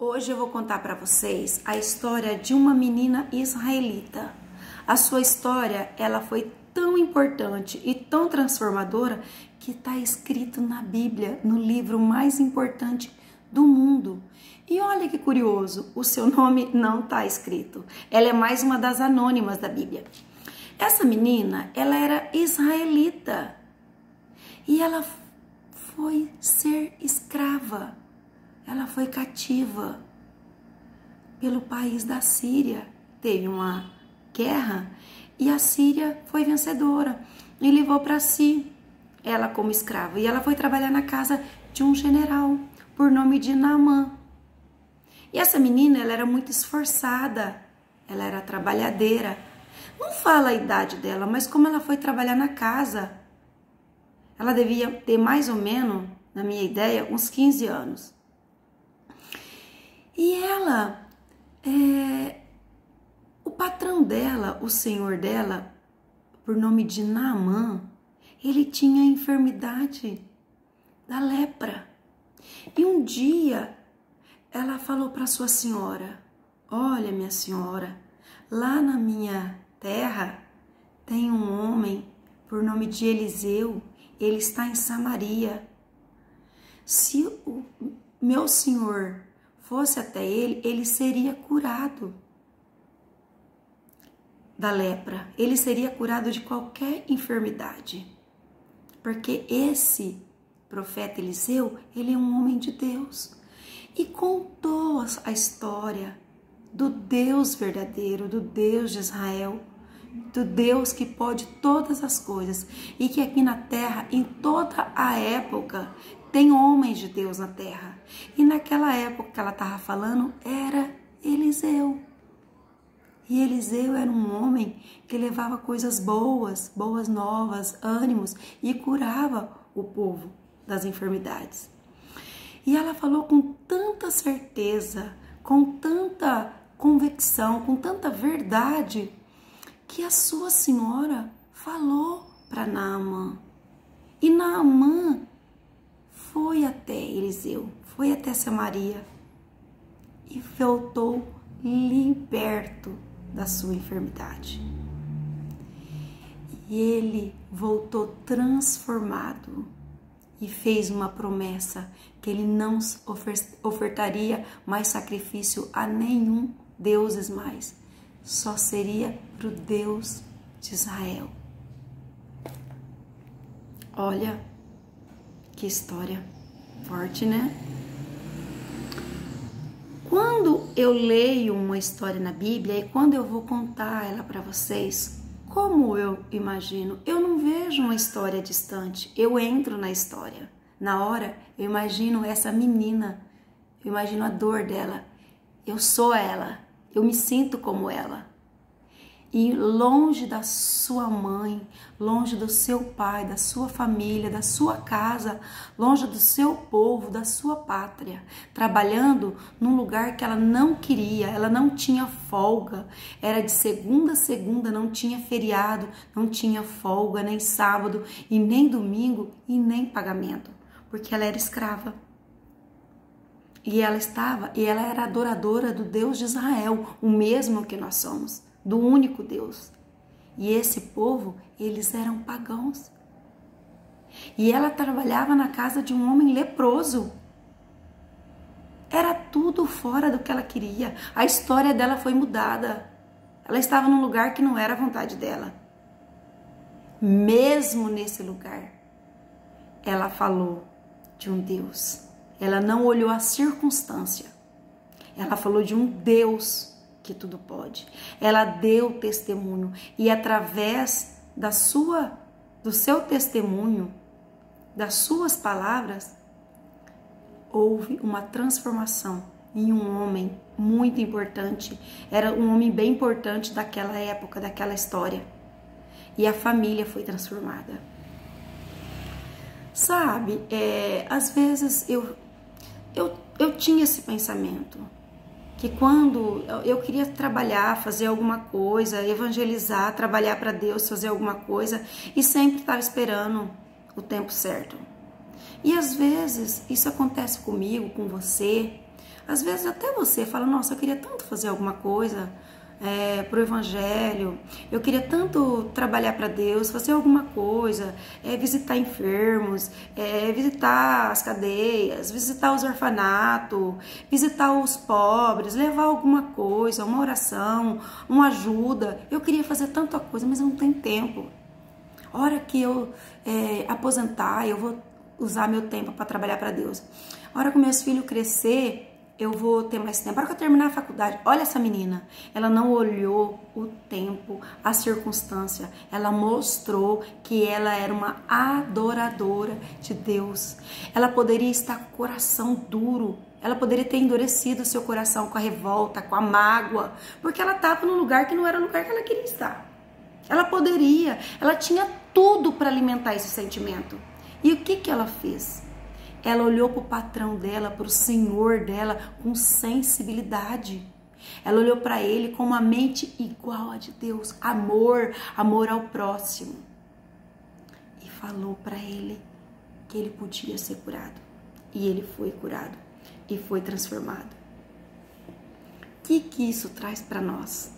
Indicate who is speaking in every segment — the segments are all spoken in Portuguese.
Speaker 1: Hoje eu vou contar para vocês a história de uma menina israelita. A sua história, ela foi tão importante e tão transformadora que está escrito na Bíblia, no livro mais importante do mundo. E olha que curioso, o seu nome não está escrito. Ela é mais uma das anônimas da Bíblia. Essa menina, ela era israelita e ela foi ser escrava. Ela foi cativa pelo país da Síria. Teve uma guerra e a Síria foi vencedora e levou para si ela como escrava. E ela foi trabalhar na casa de um general por nome de Naamã. E essa menina, ela era muito esforçada, ela era trabalhadeira. Não fala a idade dela, mas como ela foi trabalhar na casa, ela devia ter mais ou menos, na minha ideia, uns 15 anos. E ela, o patrão dela, o senhor dela, por nome de Naamã, ele tinha a enfermidade da lepra. E um dia ela falou para sua senhora: olha, minha senhora, lá na minha terra tem um homem por nome de Eliseu, ele está em Samaria. Se o meu senhor fosse até ele, ele seria curado da lepra, ele seria curado de qualquer enfermidade, porque esse profeta Eliseu, ele é um homem de Deus. E contou a história do Deus verdadeiro, do Deus de Israel, do Deus que pode todas as coisas e que aqui na terra, em toda a época, tem homens de Deus na terra. E naquela época que ela estava falando, era Eliseu. E Eliseu era um homem que levava coisas boas, boas novas, ânimos e curava o povo das enfermidades. E ela falou com tanta certeza, com tanta convicção, com tanta verdade, que a sua senhora falou para Naamã. E Naamã foi até Eliseu, foi até Samaria e voltou liberto da sua enfermidade. E ele voltou transformado e fez uma promessa que ele não ofertaria mais sacrifício a nenhum deuses mais, só seria para o Deus de Israel. Olha que história forte, né? Quando eu leio uma história na Bíblia e quando eu vou contar ela para vocês, como eu imagino, eu não vejo uma história distante, eu entro na história. Na hora, eu imagino essa menina, eu imagino a dor dela, eu sou ela, eu me sinto como ela. E longe da sua mãe, longe do seu pai, da sua família, da sua casa, longe do seu povo, da sua pátria, trabalhando num lugar que ela não queria, ela não tinha folga, era de segunda a segunda, não tinha feriado, não tinha folga, nem sábado, e nem domingo, e nem pagamento, porque ela era escrava. E ela era adoradora do Deus de Israel, o mesmo que nós somos, do único Deus. E esse povo, eles eram pagãos. E ela trabalhava na casa de um homem leproso. Era tudo fora do que ela queria. A história dela foi mudada. Ela estava num lugar que não era a vontade dela. Mesmo nesse lugar, ela falou de um Deus. Ela não olhou a circunstância. Ela falou de um Deus que tudo pode. Ela deu testemunho e através do seu testemunho, das suas palavras, houve uma transformação em um homem muito importante. Era um homem bem importante daquela época, daquela história. E a família foi transformada. Sabe, às vezes eu tinha esse pensamento, que quando eu queria trabalhar, fazer alguma coisa, evangelizar, trabalhar para Deus, fazer alguma coisa, e sempre estava esperando o tempo certo. E às vezes isso acontece comigo, com você, Às vezes até você fala, nossa, eu queria tanto fazer alguma coisa pro Evangelho, eu queria tanto trabalhar para Deus, fazer alguma coisa, visitar enfermos, visitar as cadeias, visitar os orfanatos, visitar os pobres, levar alguma coisa, uma oração, uma ajuda. Eu queria fazer tanta coisa, mas eu não tenho tempo. A hora que eu aposentar, eu vou usar meu tempo para trabalhar para Deus. A hora que meus filhos crescer, eu vou ter mais tempo. A hora que eu terminar a faculdade, olha essa menina, ela não olhou o tempo, a circunstância, ela mostrou que ela era uma adoradora de Deus. Ela poderia estar com o coração duro, ela poderia ter endurecido o seu coração com a revolta, com a mágoa, porque ela estava num lugar que não era o lugar que ela queria estar. Ela poderia, ela tinha tudo para alimentar esse sentimento. E o que ela fez? Ela olhou para o patrão dela, para o senhor dela, com sensibilidade. Ela olhou para ele com uma mente igual a de Deus, amor ao próximo. E falou para ele que ele podia ser curado. E ele foi curado e foi transformado. O que isso traz para nós?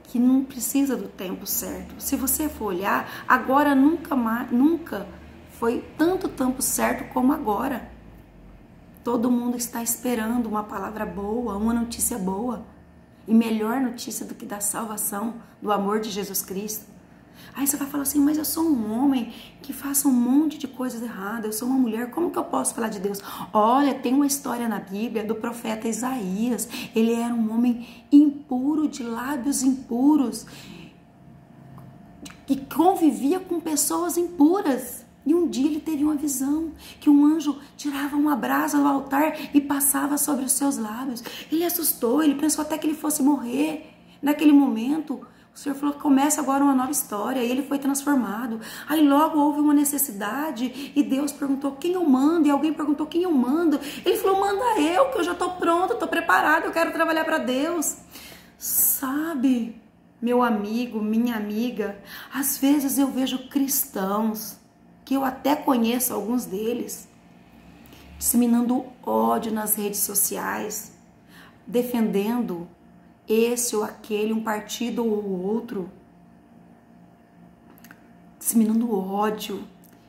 Speaker 1: Que não precisa do tempo certo. Se você for olhar, agora nunca foi tanto tempo certo como agora. Todo mundo está esperando uma palavra boa, uma notícia boa. E melhor notícia do que da salvação, do amor de Jesus Cristo. Aí você vai falar assim, mas eu sou um homem que faça um monte de coisas erradas, eu sou uma mulher, como que eu posso falar de Deus? Olha, tem uma história na Bíblia do profeta Isaías. Ele era um homem impuro, de lábios impuros, que convivia com pessoas impuras. E um dia ele teve uma visão, que um anjo tirava uma brasa do altar e passava sobre os seus lábios. Ele assustou, ele pensou até que ele fosse morrer. Naquele momento, o Senhor falou que começa agora uma nova história, e ele foi transformado. Aí logo houve uma necessidade, e Deus perguntou quem eu mando, e alguém perguntou quem eu mando. Ele falou, manda eu, que eu já estou pronto, estou preparado, eu quero trabalhar para Deus. Sabe, meu amigo, minha amiga, às vezes eu vejo cristãos, que eu até conheço alguns deles, disseminando ódio nas redes sociais, defendendo esse ou aquele, um partido ou outro, disseminando ódio,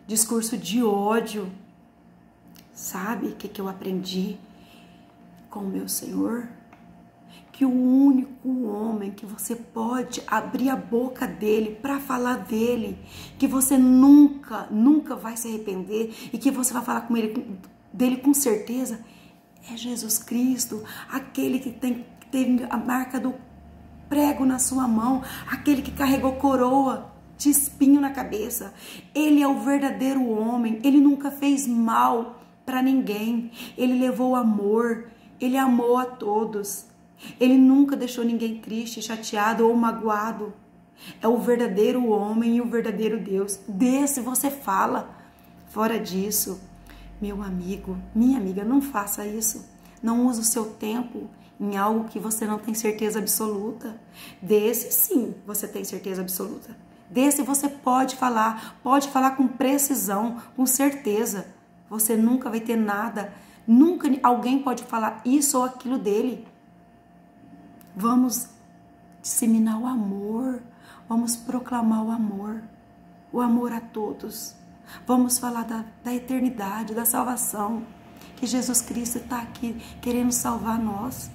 Speaker 1: discurso de ódio. Sabe o que eu aprendi com o meu Senhor? Que o único homem que você pode abrir a boca dele para falar dele, que você nunca vai se arrepender e que você vai falar dele com certeza, é Jesus Cristo, aquele que teve a marca do prego na sua mão, aquele que carregou coroa de espinho na cabeça. Ele é o verdadeiro homem, ele nunca fez mal para ninguém, ele levou amor, ele amou a todos. Ele nunca deixou ninguém triste, chateado ou magoado. É o verdadeiro homem e o verdadeiro Deus. Desse você fala. Fora disso, meu amigo, minha amiga, não faça isso. Não use o seu tempo em algo que você não tem certeza absoluta. Desse sim, você tem certeza absoluta. Desse você pode falar com precisão, com certeza. Você nunca vai ter nada, nunca alguém pode falar isso ou aquilo dele. Vamos disseminar o amor, vamos proclamar o amor a todos. Vamos falar da eternidade, da salvação, que Jesus Cristo está aqui querendo salvar nós.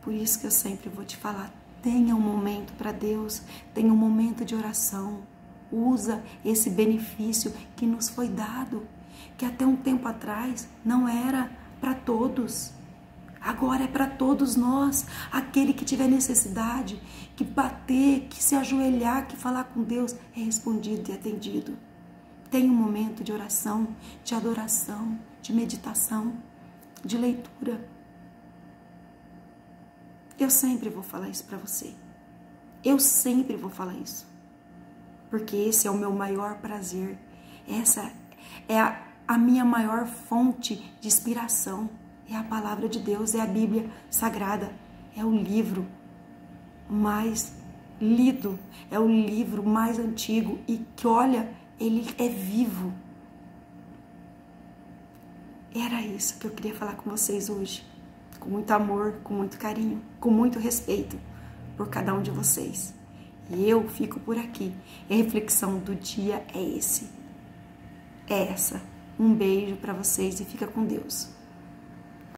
Speaker 1: Por isso que eu sempre vou te falar, tenha um momento para Deus, tenha um momento de oração. Usa esse benefício que nos foi dado, que até um tempo atrás não era para todos. Agora é para todos nós. Aquele que tiver necessidade, que bater, que se ajoelhar, que falar com Deus, é respondido e atendido. Tenha um momento de oração, de adoração, de meditação, de leitura. Eu sempre vou falar isso para você. Eu sempre vou falar isso. Porque esse é o meu maior prazer. Essa é a minha maior fonte de inspiração. É a palavra de Deus, é a Bíblia Sagrada, é o livro mais lido, é o livro mais antigo e que, olha, ele é vivo. Era isso que eu queria falar com vocês hoje. Com muito amor, com muito carinho, com muito respeito por cada um de vocês. E eu fico por aqui. E a reflexão do dia é essa. Um beijo para vocês e fica com Deus.